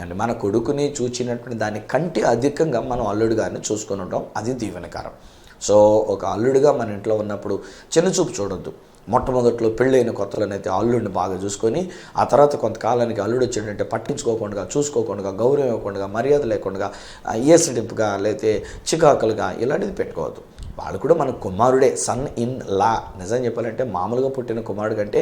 అండ్ మన కొడుకుని చూచినటువంటి దాని కంటే అధికంగా మనం అల్లుడు గారిని చూసుకొని ఉంటాం, అది దీవెనకరం. సో ఒక అల్లుడిగా మన ఇంట్లో ఉన్నప్పుడు చిన్నచూపు చూడొద్దు. మొట్టమొదట్లో పెళ్ళైన కొత్తలోనైతే అల్లుడిని బాగా చూసుకొని ఆ తర్వాత కొంతకాలానికి అల్లుడు వచ్చేటంటే పట్టించుకోకుండా చూసుకోకుండా గౌరవం ఇవ్వకుండా మర్యాద లేకుండా ఏసడింపుగా లేకపోతే చికాకులుగా ఇలాంటిది పెట్టుకోవద్దు. వాళ్ళు కూడా మన కుమారుడే, సన్ ఇన్ లా. నిజం చెప్పాలంటే మామూలుగా పుట్టిన కుమారుడు కంటే,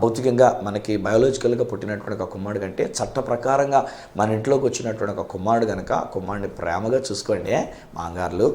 భౌతికంగా మనకి బయోలాజికల్గా పుట్టినటువంటి ఒక కుమారుడు కంటే చట్ట ప్రకారంగా మన ఇంట్లోకి వచ్చినటువంటి ఒక కుమారుడు కనుక ఆ కుమారుడిని ప్రేమగా చూసుకోండి మాంగారులు.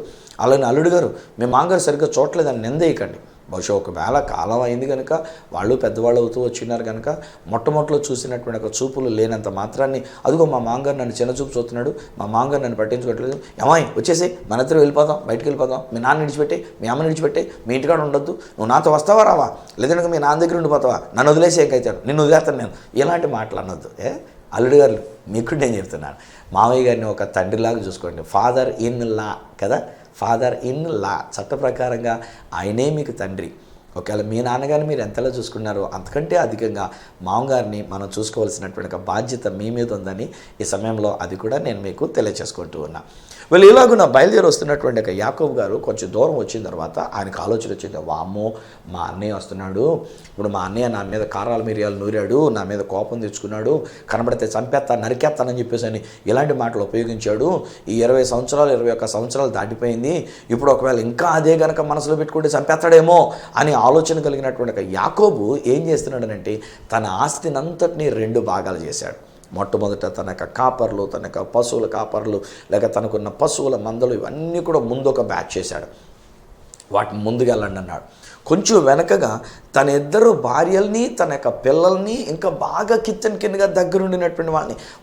అలానే అల్లుడు గారు మీ మాంగారు సరిగ్గా చూడలేదని నిందేయకండి. బహుశా ఒకవేళ కాలం అయింది కనుక వాళ్ళు పెద్దవాళ్ళు అవుతూ వచ్చినారు కనుక మొట్టమొదటిలో చూసినటువంటి ఒక చూపులు లేనంత మాత్రాన్ని, అదిగో మా మాంగారు నన్ను చిన్న చూపు చూస్తున్నాడు, మా మాంగారు నన్ను పట్టించుకోవట్లేదు, ఏమాయి వచ్చేసి మన ఇద్దరు వెళ్ళిపోదాం, బయటికి వెళ్ళిపోదాం, మీ నాన్న విడిచిపెట్టి, మీ అమ్మని విడిచిపెట్టి, మీ ఇంటికాడ ఉండొద్దు, నువ్వు నాతో వస్తావా రావా, లేదంటే మీ నాన్న దగ్గర ఉండిపోతావా, నన్ను వదిలేసి ఏకైతాను, నిన్ను వదిలేస్తాను నేను, ఇలాంటి మాటలు అనొద్దు. అల్లుడు గారు మీకు నేను చెప్తున్నాను, మామయ్య గారిని ఒక తండ్రిలాగా చూసుకోండి. ఫాదర్ ఇన్ లా కదా, ఫాదర్ ఇన్ లా, చట్ట ప్రకారంగా ఆయనే మీకు తండ్రి. ఒకవేళ మీ నాన్నగారిని మీరు ఎంతలా చూసుకున్నారో అంతకంటే అధికంగా మామగారిని మనం చూసుకోవాల్సినటువంటి ఒక బాధ్యత మీ మీద ఉందని ఈ సమయంలో అది కూడా నేను మీకు తెలియచేసుకుంటూ ఉన్నా. వీళ్ళు ఇలాగున్న బయలుదేరి వస్తున్నటువంటి ఒక యాకోబు గారు కొంచెం దూరం వచ్చిన తర్వాత ఆయనకు ఆలోచన వచ్చింది, వామ్మో మా అన్నయ్య వస్తున్నాడు, ఇప్పుడు మా అన్నయ్య నా మీద కారాల మిరియాలు నూరాడు, నా మీద కోపం తెచ్చుకున్నాడు, కనబడితే చంపేస్తాను నరికేస్తానని చెప్పేసి అని ఇలాంటి మాటలు ఉపయోగించాడు. ఈ 20 సంవత్సరాలు 21 సంవత్సరాలు దాటిపోయింది, ఇప్పుడు ఒకవేళ ఇంకా అదే గనక మనసులో పెట్టుకుంటే చంపేస్తాడేమో అని ఆలోచన కలిగినటువంటి ఒక యాకోబు ఏం చేస్తున్నాడనంటే తన ఆస్తినంతటినీ 2 భాగాలు చేశాడు. మొట్టమొదట తన యొక్క కాపర్లు, తన యొక్క పశువుల కాపర్లు, లేక తనకున్న పశువుల మందలు ఇవన్నీ కూడా ముందు ఒక బ్యాచ్ చేశాడు. వాటిని ముందుగా వెళ్ళండి అన్నాడు. కొంచెం వెనకగా తన 2 భార్యల్ని, తన యొక్క పిల్లల్ని, ఇంకా బాగా కిందగా దగ్గరుండినటువంటి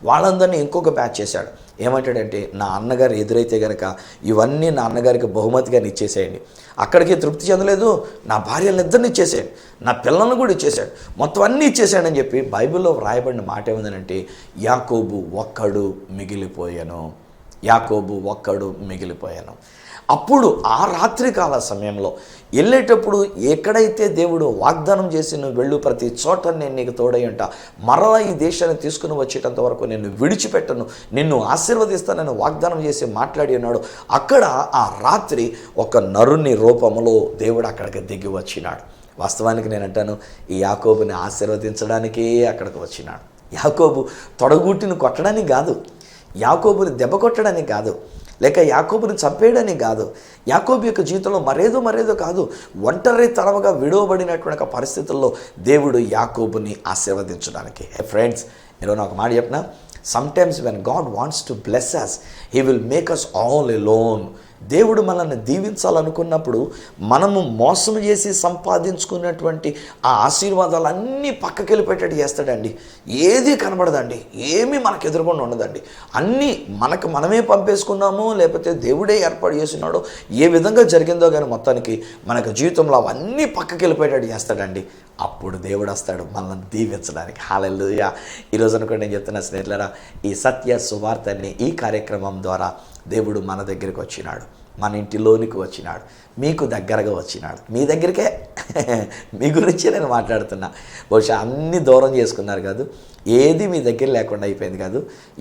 వాళ్ళందరినీ ఇంకొక బ్యాచ్ చేశాడు. ఏమంటాడంటే, నా అన్నగారు ఎదురైతే కనుక ఇవన్నీ నా అన్నగారికి బహుమతిగా ఇచ్చేసేయండి. అక్కడికి తృప్తి చెందలేదు, నా భార్యలను 2 ఇచ్చేసేయండి, నా పిల్లలను కూడా ఇచ్చేసాడు, మొత్తం అన్నీ ఇచ్చేసాడు అని చెప్పి బైబిల్లో వ్రాయబడిన మాట ఏముందనంటే, యాకోబు ఒక్కడు మిగిలిపోయాను, యాకోబు ఒక్కడు మిగిలిపోయాను. అప్పుడు ఆ రాత్రికాల సమయంలో వెళ్ళేటప్పుడు ఎక్కడైతే దేవుడు వాగ్దానం చేసి నువ్వు వెళ్ళు ప్రతి చోట నేను నీకు తోడై ఉంటా, మరలా ఈ దేశాన్ని తీసుకుని వచ్చేటంత వరకు నేను విడిచిపెట్టను, నిన్ను ఆశీర్వదిస్తానని వాగ్దానం చేసి మాట్లాడి ఉన్నాడు. అక్కడ ఆ రాత్రి ఒక నరుని రూపంలో దేవుడు అక్కడికి దిగి వచ్చినాడు. వాస్తవానికి నేను అంటాను, ఈ యాకోబుని ఆశీర్వదించడానికే అక్కడికి వచ్చినాడు. యాకోబు తొడగూటిని కొట్టడానికి కాదు, యాకోబుని దెబ్బ కొట్టడానికి కాదు, లేక యాకోబుని చంపేయడానికి కాదు, యాకోబు యొక్క జీవితంలో మరేదో కాదు, ఒంటరి తరముగా విడవబడినటువంటి పరిస్థితుల్లో దేవుడు యాకోబుని ఆశీర్వదించడానికి. ఫ్రెండ్స్, నేను ఒక మాట చెప్పిన, sometimes when God wants to bless us, he will make us all alone. దేవుడు మనల్ని దీవించాలనుకున్నప్పుడు మనము మోసం చేసి సంపాదించుకున్నటువంటి ఆ ఆశీర్వాదాలన్నీ పక్కకి వెళ్ళిపెట్టేట్టు చేస్తాడండి. ఏది కనబడదండి, ఏమీ మనకు ఎదురుకుండా ఉండదండి. అన్నీ మనకు మనమే పంపేసుకున్నామో లేకపోతే దేవుడే ఏర్పాటు చేస్తున్నాడో ఏ విధంగా జరిగిందో కానీ మొత్తానికి మనకు జీవితంలో అవన్నీ పక్కకి వెళ్ళిపోయేటట్టు చేస్తాడండి. అప్పుడు దేవుడు వస్తాడు మనల్ని దీవించడానికి. హల్లెలూయా. ఈరోజు అనుకోండి, నేను చెప్తున్న స్నేహితులారా, ఈ సత్య సువార్తని ఈ కార్యక్రమం ద్వారా దేవుడు మన దగ్గరికి వచ్చినాడు, మన ఇంటిలోనికి వచ్చినాడు, మీకు దగ్గరగా వచ్చినాడు. మీ దగ్గరికే మీ గురించే నేను మాట్లాడుతున్నా. బహుశా అన్నీ దూరం చేసుకున్నారు కాదు, ఏది మీ దగ్గర లేకుండా అయిపోయింది కాదు,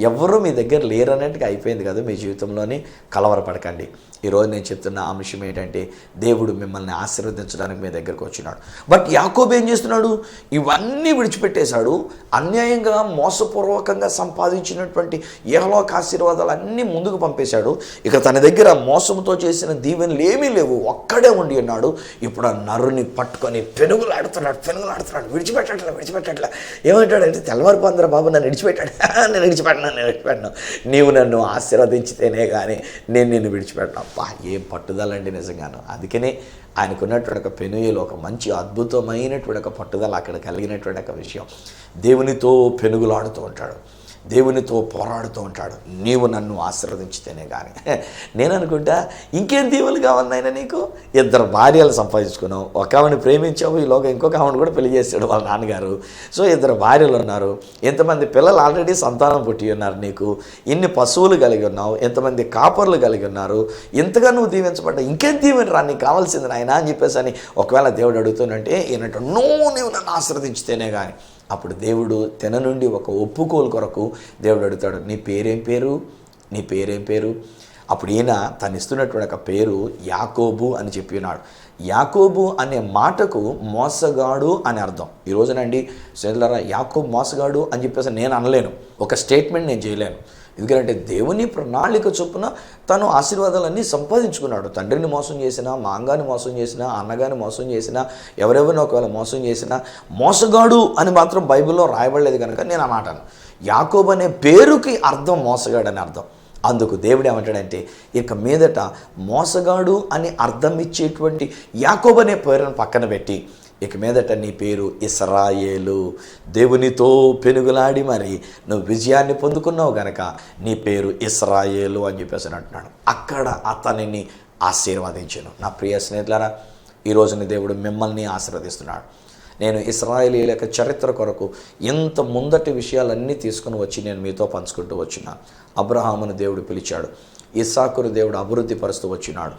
ఎవరు మీ దగ్గర లేరన్నట్టుగా అయిపోయింది కాదు. మీ జీవితంలోని కలవరపడకండి. ఈరోజు నేను చెప్తున్న అంశం ఏంటంటే, దేవుడు మిమ్మల్ని ఆశీర్వదించడానికి మీ దగ్గరకు వచ్చినాడు. బట్ యాకోబు ఏం చేస్తున్నాడు? ఇవన్నీ విడిచిపెట్టేశాడు. అన్యాయంగా మోసపూర్వకంగా సంపాదించినటువంటి ఏహలోక ఆశీర్వాదాలు అన్నీ ముందుకు పంపేశాడు. ఇక తన దగ్గర మోసంతో చేసిన దీవెనలు ఏమీ లేవు, ఒక్కడే ఉండి ఉన్నాడు. ఇప్పుడు ఆ నరుని పట్టుకొని పెనుగులాడుతున్నాడు, విడిచిపెట్టట్లే. ఏమంటాడంటే, తెల్లవారిపోందరా బాబు, నన్ను విడిచిపెట్టాడు, నేను విడిచిపెట్టను, నీవు నన్ను ఆశీర్వదించితేనే కానీ నేను నిన్ను విడిచిపెట్టను. అబ్బా, ఏం పట్టుదలండి నిజంగాను. అందుకనే ఆయనకున్నటువంటి ఒక పెనుయలో ఒక మంచి అద్భుతమైనటువంటి ఒక పట్టుదల అక్కడ కలిగినటువంటి ఒక విషయం. దేవునితో పెనుగులాడుతూ ఉంటాడు, దేవునితో పోరాడుతూ ఉంటాడు. నీవు నన్ను ఆశీర్వదించితేనే కానీ. నేను అనుకుంటా, ఇంకేం దీవులు కావాలనైనా నీకు? 2 భార్యలు సంపాదించుకున్నావు, ఒక ఆమెను ప్రేమించావు, ఈలోగా ఇంకొక ఆమెను కూడా పెళ్లి చేశాడు వాళ్ళ నాన్నగారు. సో 2 భార్యలు ఉన్నారు, ఎంతమంది పిల్లలు ఆల్రెడీ సంతానం పుట్టి ఉన్నారు, నీకు ఇన్ని పశువులు కలిగి ఉన్నావు, ఎంతమంది కాపర్లు కలిగి ఉన్నారు, ఇంతగా నువ్వు దీవించబడ్డా, ఇంకేం దీవెన రా నీకు కావాల్సింది నాయన అని చెప్పేసి అని ఒకవేళ దేవుడు అడుగుతున్నట్టే ఈయనట, నీవు నన్ను ఆశీర్వదించితేనే కానీ. అప్పుడు దేవుడు తన నుండి ఒక ఒప్పుకోలు కొరకు దేవుడు అడుగుతాడు, నీ పేరేం పేరు? అప్పుడు ఈయన తను ఇస్తున్నటువంటి ఒక పేరు యాకోబు అని చెప్పి ఉన్నాడు. యాకోబు అనే మాటకు మోసగాడు అని అర్థం. ఈ రోజునండి స్నేహితులారా, యాకోబు మోసగాడు అని చెప్పేసి నేను అనలేను, ఒక స్టేట్మెంట్ నేను చేయలేను. ఎందుకంటే దేవుని ప్రణాళిక చొప్పున తను ఆశీర్వాదాలన్నీ సంపాదించుకున్నాడు. తండ్రిని మోసం చేసినా, మాంగాని మోసం చేసినా, అన్నగాని మోసం చేసినా, ఎవరెవరిని ఒకవేళ మోసం చేసినా, మోసగాడు అని మాత్రం బైబిల్లో రాయబడలేదు కనుక నేను ఆ మాటను. యాకోబు అనే పేరుకి అర్థం మోసగాడని అర్థం. అందుకు దేవుడు ఏమంటాడంటే, ఇక మీదట మోసగాడు అని అర్థం ఇచ్చేటువంటి యాకోబు అనే పేరును పక్కన పెట్టి ఇక మీదట నీ పేరు ఇశ్రాయేలు. దేవునితో పెనుగులాడి మరి నువ్వు విజయాన్ని పొందుకున్నావు గనక నీ పేరు ఇశ్రాయేలు అని చెప్పేసి అంటున్నాడు. అక్కడ అతనిని ఆశీర్వదించాను. నా ప్రియ స్నేహితులారా, ఈరోజున దేవుడు మిమ్మల్ని ఆశీర్వదిస్తున్నాడు. నేను ఇశ్రాయేలీయుల యొక్క చరిత్ర కొరకు ఎంత ముందటి విషయాలన్నీ తీసుకుని వచ్చి నేను మీతో పంచుకుంటూ వచ్చినాను. అబ్రహామును దేవుడు పిలిచాడు, ఇస్సాకును దేవుడు అభివృద్ధి పరుస్తూ వచ్చినాడు,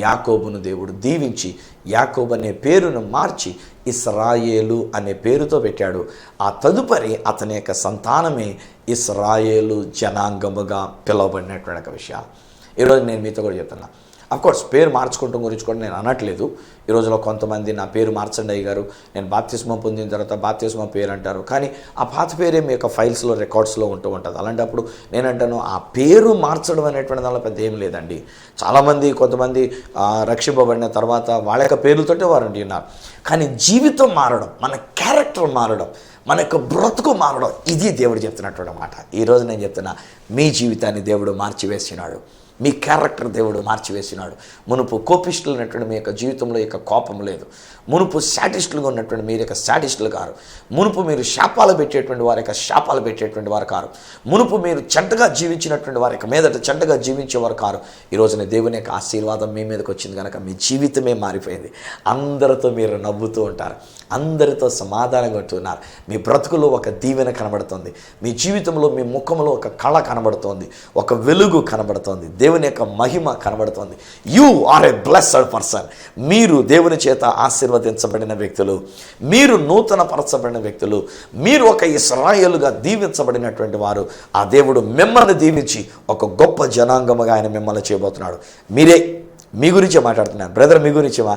యాకోబును దేవుడు దీవించి యాకోబు అనే పేరును మార్చి ఇశ్రాయేలు అనే పేరుతో పెట్టాడు. ఆ తదుపరి అతని యొక్క సంతానమే ఇశ్రాయేలు జనాంగముగా పిలువబడినటువంటి విషయాలు ఈరోజు నేను మీతో కూడా చెప్తున్నా. అఫ్కోర్స్ పేరు మార్చుకుంటాం గురించి కూడా నేను అనట్లేదు. ఈ రోజులో కొంతమంది నా పేరు మార్చండి అయ్య గారు, నేను బాప్తిస్మం పొందిన తర్వాత బాప్తిస్మం పేరు అంటారు. కానీ ఆ పాత పేరే మీ యొక్క ఫైల్స్లో రికార్డ్స్లో ఉంటూ ఉంటుంది. అలాంటప్పుడు నేనంటాను ఆ పేరు మార్చడం అనేటువంటి దానిలో పెద్ద ఏం లేదండి. చాలామంది కొంతమంది రక్షింపబడిన తర్వాత వాళ్ళ యొక్క పేర్లతోటే వారు ఉన్నారు. కానీ జీవితం మారడం, మన క్యారెక్టర్ మారడం, మన యొక్క బ్రతుకు మారడం, ఇది దేవుడు చెప్తున్నటువంటి మాట. ఈరోజు నేను చెప్తున్నా, మీ జీవితాన్ని దేవుడు మార్చివేసినాడు. మీ క్యారెక్టర్ దేవుడు మార్చివేసినాడు. మునుపు కోపిస్టులు ఉన్నటువంటి మీ యొక్క జీవితంలో యొక్క కోపం లేదు. మునుపు శాటిస్టులుగా ఉన్నటువంటి మీరు యొక్క శాటిస్టులు కారు. మునుపు మీరు శాపాలు పెట్టేటువంటి వారి యొక్క శాపాలు పెట్టేటువంటి వారు కారు. మునుపు మీరు చెంటగా జీవించినటువంటి వారి యొక్క మీదట చెంటగా జీవించేవారు కారు. ఈరోజున దేవుని యొక్క ఆశీర్వాదం మీ మీదకి వచ్చింది కనుక మీ జీవితమే మారిపోయింది. అందరితో మీరు నవ్వుతూ ఉంటారు, అందరితో సమాధానంగా ఉంటున్నారు. మీ బ్రతుకులో ఒక దీవెన కనబడుతుంది. మీ జీవితంలో మీ ముఖంలో ఒక కళ కనబడుతోంది, ఒక వెలుగు కనబడుతోంది, దేవుని యొక్క మహిమ కనబడుతోంది. You are a blessed person. మీరు దేవుని చేత ఆశీర్వదించబడిన వ్యక్తులు, మీరు నూతన పరచబడిన వ్యక్తులు, మీరు ఒక ఇశ్రాయేలుగా దీవించబడినటువంటి వారు. ఆ దేవుడు మిమ్మల్ని దీవించి ఒక గొప్ప జనాంగముగా ఆయన మిమ్మల్ని చేయబోతున్నాడు. మీరే మీ గురించే మాట్లాడుతున్నాను బ్రదర్, మీ గురించేమా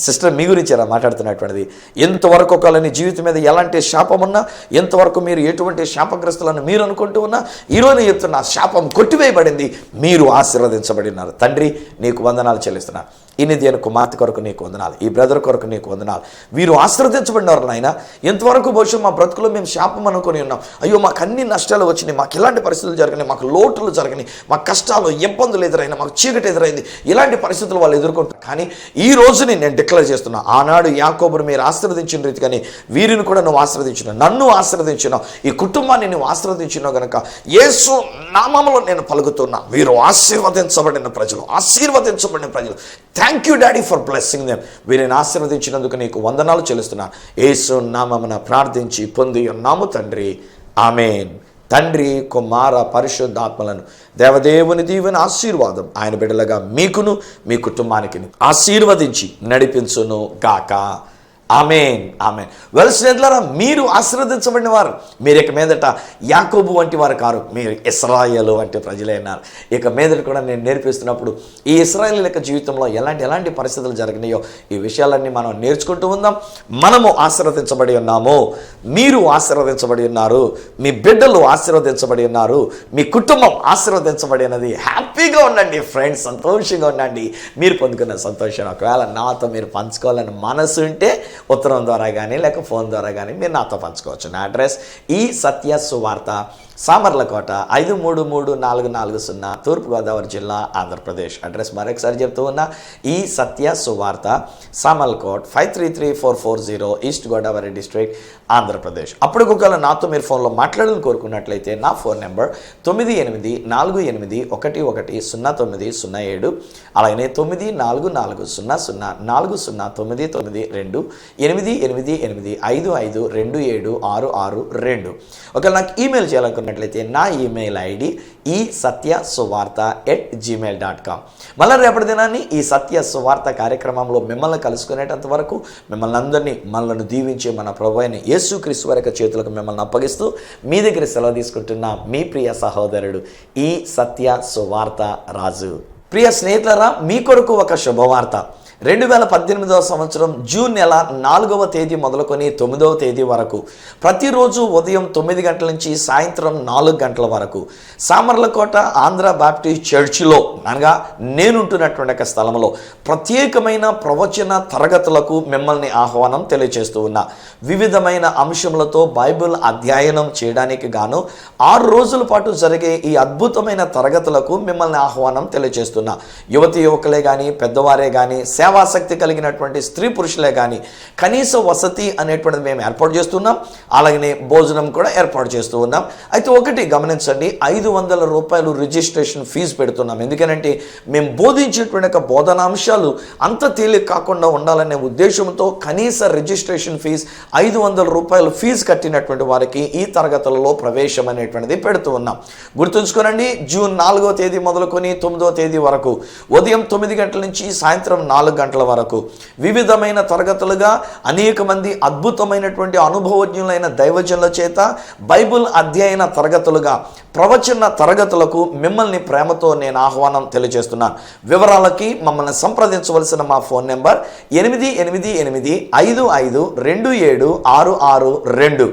సిస్టర్, మీ గురించేరా మాట్లాడుతున్నటువంటిది. ఎంతవరకు ఒకళ్ళని జీవితం మీద ఎలాంటి శాపం ఉన్నా, ఎంతవరకు మీరు ఎటువంటి శాపగ్రస్తులను మీరు అనుకుంటూ ఉన్నా, ఈరోజు చెప్తున్న శాపం కొట్టివేయబడింది. మీరు ఆశీర్వదించబడినారు. తండ్రి నీకు వందనాలు చెల్లిస్తున్నా. ఇనిది అని కుమార్తె కొరకు నీకు వందనాలు, ఈ బ్రదర్ కొరకు నీకు వందనాలు. వీరు ఆశీర్వదించబడినారు నాయన. ఎంతవరకు బహుశా మా బ్రతుకులో మేము శాపం అనుకుని ఉన్నాం, అయ్యో మాకు అన్ని నష్టాలు వచ్చినాయి, మాకు ఇలాంటి పరిస్థితులు జరిగినాయి, మాకు లోటులు జరిగినాయి, మాకు కష్టాలు ఇబ్బందులు ఎదురైనా, మాకు చీకటి ఎదురైంది, ఇలాంటి పరిస్థితులు వాళ్ళు ఎదుర్కొంటారు. కానీ ఈ రోజుని నేను డిక్లేర్ చేస్తున్నా, ఆనాడు యాకోబును మీరు ఆశీర్వదించిన రీతిగానే వీరిని కూడా నువ్వు ఆశీర్వదించినావు, నన్ను ఆశీర్వదించినావు, ఈ కుటుంబాన్ని నువ్వు ఆశీర్వదించినావు కనుక యేసు నామములో నేను పలుకుతున్నా, వీరు ఆశీర్వదించబడిన ప్రజలు, ఆశీర్వదించబడిన ప్రజలు. Thank you daddy for blessing them. వీరిని ఆశీర్వదించినందుకు నీకు వందనాలు చెల్లిస్తున్నా. యేసు నామమున ప్రార్థించి పొంది ఉన్నాము తండ్రి, ఆమేన్. తండ్రి, కుమార, పరిశుద్ధాత్మలను దేవదేవుని దీవెన ఆశీర్వాదం ఆయన బిడ్డలుగా మీకును మీ కుటుంబానికి ఆశీర్వదించి నడిపించును గాక. ఆమేన్, ఆమేన్. వెల్ స్నేహితులారా, మీరు ఆశీర్వదించబడిన వారు. మీరు ఇక మీదట యాకోబు వంటి వారు కారు, మీరు ఇశ్రాయేలు వంటి ప్రజలే అన్నారు. ఇక మీదట కూడా నేను నేర్పిస్తున్నప్పుడు ఈ ఇశ్రాయేలు యొక్క జీవితంలో ఎలాంటి పరిస్థితులు జరిగినాయో ఈ విషయాలన్నీ మనం నేర్చుకుంటూ ఉందాం. మనము ఆశీర్వదించబడి ఉన్నాము, మీరు ఆశీర్వదించబడి ఉన్నారు, మీ బిడ్డలు ఆశీర్వదించబడి ఉన్నారు, మీ కుటుంబం ఆశీర్వదించబడి ఉన్నది. హ్యాపీగా ఉండండి ఫ్రెండ్స్, సంతోషంగా ఉండండి. మీరు పొందుకున్న సంతోషం ఒకవేళ నాతో మీరు పంచుకోవాలని మనసు ఉంటే ఉత్తరం ద్వారా కానీ లేక ఫోన్ ద్వారా కానీ మీరు నాతో పంచుకోవచ్చు. నా అడ్రస్ ఈ సత్య సువార్త, సామర్లకోట 53340, తూర్పుగోదావరి జిల్లా, ఆంధ్రప్రదేశ్. అడ్రస్ మరొకసారి చెప్తూ ఉన్నా, ఈ సత్య సువార్త, సామర్లకోట్ 533440, ఈస్ట్ గోదావరి డిస్ట్రిక్ట్, ఆంధ్రప్రదేశ్. అప్పుడు ఒకవేళ నాతో మీరు ఫోన్లో మాట్లాడాలని కోరుకున్నట్లయితే నా ఫోన్ నెంబర్ 9848110907, అలాగనే 9440040992 888552 ఒకవేళ నాకు ఈమెయిల్ చేయాలనుకున్నట్లయితే నా ఈమెయిల్ ఐడి ఈ సత్య సువార్త @gmail.com. మళ్ళీ రేపటి దినాన్ని ఈ సత్య సువార్త కార్యక్రమంలో మిమ్మల్ని కలుసుకునేటంత వరకు మిమ్మల్ని అందరినీ మనల్ని దీవించే మన ప్రభు అయిన యేసుక్రీస్తు వారి చేతులకు మిమ్మల్ని అప్పగిస్తూ మీ దగ్గర సెలవు తీసుకుంటున్న మీ ప్రియ సహోదరుడు ఈ సత్య సువార్త రాజు. ప్రియ స్నేహితులారా, మీ కొరకు ఒక శుభవార్త. 2018వ సంవత్సరం జూన్ నెల 4వ తేదీ మొదలుకొని 9వ తేదీ వరకు ప్రతిరోజు ఉదయం 9 గంటల నుంచి సాయంత్రం 4 గంటల వరకు సామర్లకోట ఆంధ్ర బాప్టిస్ట్ చర్చిలో అనగా నేనుంటున్నటువంటి ఒక స్థలంలో ప్రత్యేకమైన ప్రవచన తరగతులకు మిమ్మల్ని ఆహ్వానం తెలియజేస్తూ ఉన్నా. వివిధమైన అంశములతో బైబిల్ అధ్యయనం చేయడానికి గాను 6 రోజుల పాటు జరిగే ఈ అద్భుతమైన తరగతులకు మిమ్మల్ని ఆహ్వానం తెలియజేస్తున్నా. యువతి యువకులే కానీ, పెద్దవారే కానీ, సేవాశక్తి కలిగినటువంటి స్త్రీ పురుషులే కానీ కనీస వసతి అనేటువంటిది మేము ఏర్పాటు చేస్తున్నాం. అలాగనే భోజనం కూడా ఏర్పాటు చేస్తూ ఉన్నాం. అయితే ఒకటి గమనించండి, 500 రూపాయలు రిజిస్ట్రేషన్ ఫీజు పెడుతున్నాం. ఎందుకనంటే మేము బోధించేటువంటి ఒక బోధనాంశాలు అంత తేలిక కాకుండా ఉండాలనే ఉద్దేశంతో కనీస రిజిస్ట్రేషన్ ఫీజు 500 రూపాయలు ఫీజు కట్టినటువంటి వారికి ఈ తరగతులలో ప్రవేశం అనేటువంటిది పెడుతూ ఉన్నాం. గుర్తుంచుకోనండి, జూన్ 4వ తేదీ మొదలుకొని 9వ తేదీ వరకు ఉదయం 9 గంటల నుంచి సాయంత్రం 4 గంటల వరకు వివిధమైన తరగతులుగా అనేక మంది అద్భుతమైనటువంటి అనుభవజ్ఞులైన దైవజనుల చేత బైబిల్ అధ్యయన తరగతులుగా ప్రవచన తరగతులకు మిమ్మల్ని ప్రేమతో నేను ఆహ్వానం తెలియజేస్తున్నాను. వివరాలకి మమ్మల్ని సంప్రదించవలసిన మా ఫోన్ నెంబర్ 8885527662.